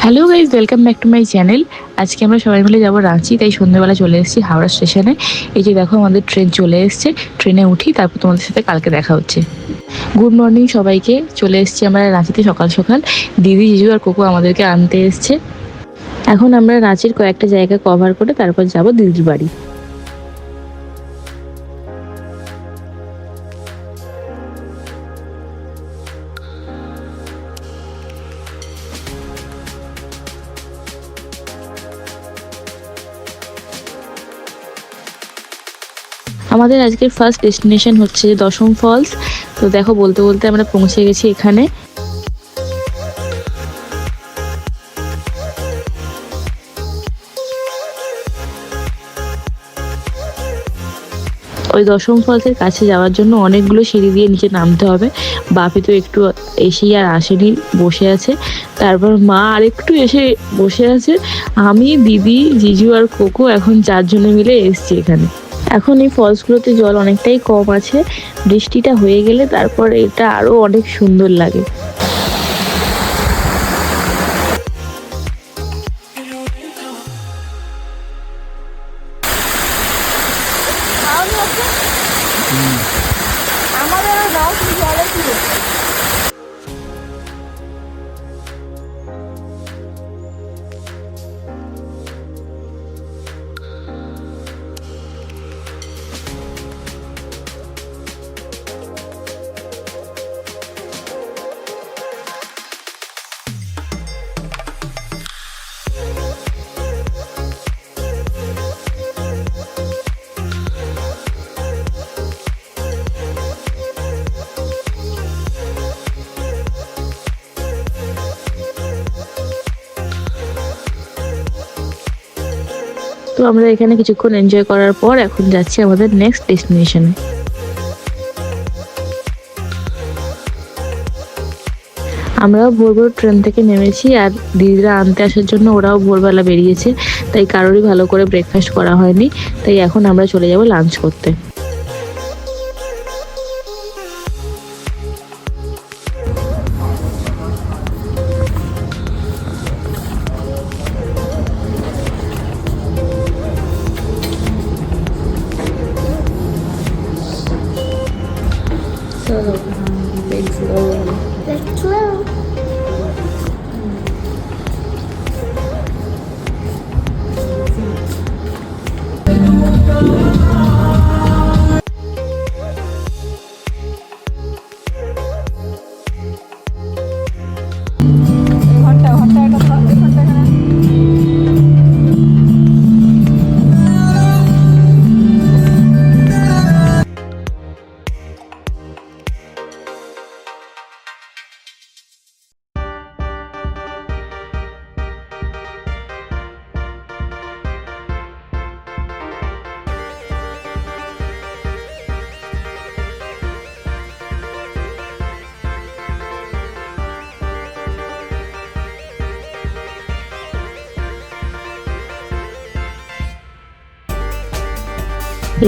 Hello guys, welcome back to my channel. আজকে আমরা সবাই মিলে যাবো রাঁচি, তাই সন্ধ্যেবেলা চলে এসেছি হাওড়া স্টেশনে। এই যে দেখো, আমাদের ট্রেন চলে এসছে। ট্রেনে উঠি, তারপর তোমাদের সাথে কালকে দেখা হচ্ছে। গুড মর্নিং সবাইকে। চলে এসেছি আমরা রাঁচিতে সকাল সকাল। দিদি, জিজু আর কোকো আমাদেরকে আনতে এসছে। এখন আমরা রাঁচির কয়েকটা জায়গা কভার করে তারপর যাব দিদির বাড়ি। আমাদের আজকের ফার্স্ট ডেস্টিনেশন হচ্ছে দশম ফলস। তো দেখো, বলতে বলতে আমরা পৌঁছে গেছি এখানে। ওই দশম ফলসের কাছে যাওয়ার জন্য অনেকগুলো সিঁড়ি দিয়ে নিচে নামতে হবে। বাপি তো একটু এসেই আর আসেনি, বসে আছে। তারপর মা আর একটু এসে বসে আছে। আমি, দিদি, জিজু আর কোকো এখন চারজনে মিলে এসছি এখানে। এখন এই ফলসগুলোতে জল অনেকটাই কম আছে। বৃষ্টিটা হয়ে গেলে তারপর এটা আরো অনেক সুন্দর লাগে। তো আমরা এখানে কিছুক্ষণ এনজয় করার পর এখন যাচ্ছি আমাদের নেক্সট ডেস্টিনেশনে। আমরাও ভোর ভোর ট্রেন থেকে নেমেছি, আর দিদিরা আনতে আসার জন্য ওরাও ভোরবেলা বেরিয়েছে। তাই কারোরই ভালো করে ব্রেকফাস্ট করা হয়নি। তাই এখন আমরা চলে যাব লাঞ্চ করতে। Let's go.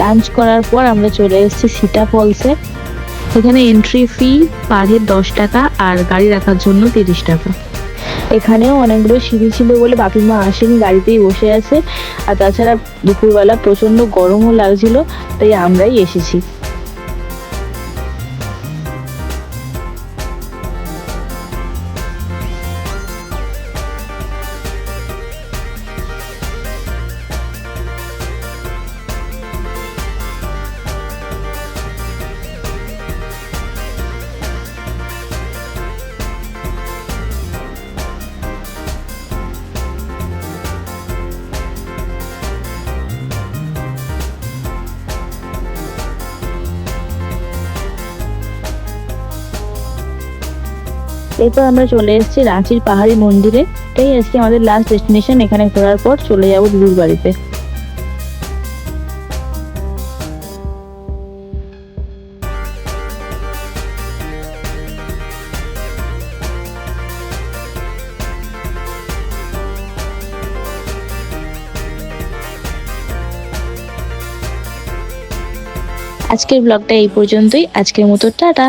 লাঞ্চ করার পর আমরা চলে এসেছি সীতা ফলসে। এখানে এন্ট্রি ফি পার হেড 10 টাকা, আর গাড়ি রাখার জন্য 30 টাকা। এখানেও অনেকগুলো সিঁড়ি ছিল বলে বাপিমা আসেনি, গাড়িতেই বসে আছে। আর তাছাড়া দুপুরবেলা প্রচন্ড গরমও লাগছিল, তাই আমরাই এসেছি। এরপর আমরা চলে এসেছি রাঁচির পাহাড়ি মন্দিরে। এটাই আজকে আমাদের লাস্ট ডেস্টিনেশন। এখানে ঘোরার পর চলে যাব দিদির বাড়িতে। আজকের ব্লগটা এই পর্যন্তই। আজকের মতো টাটা।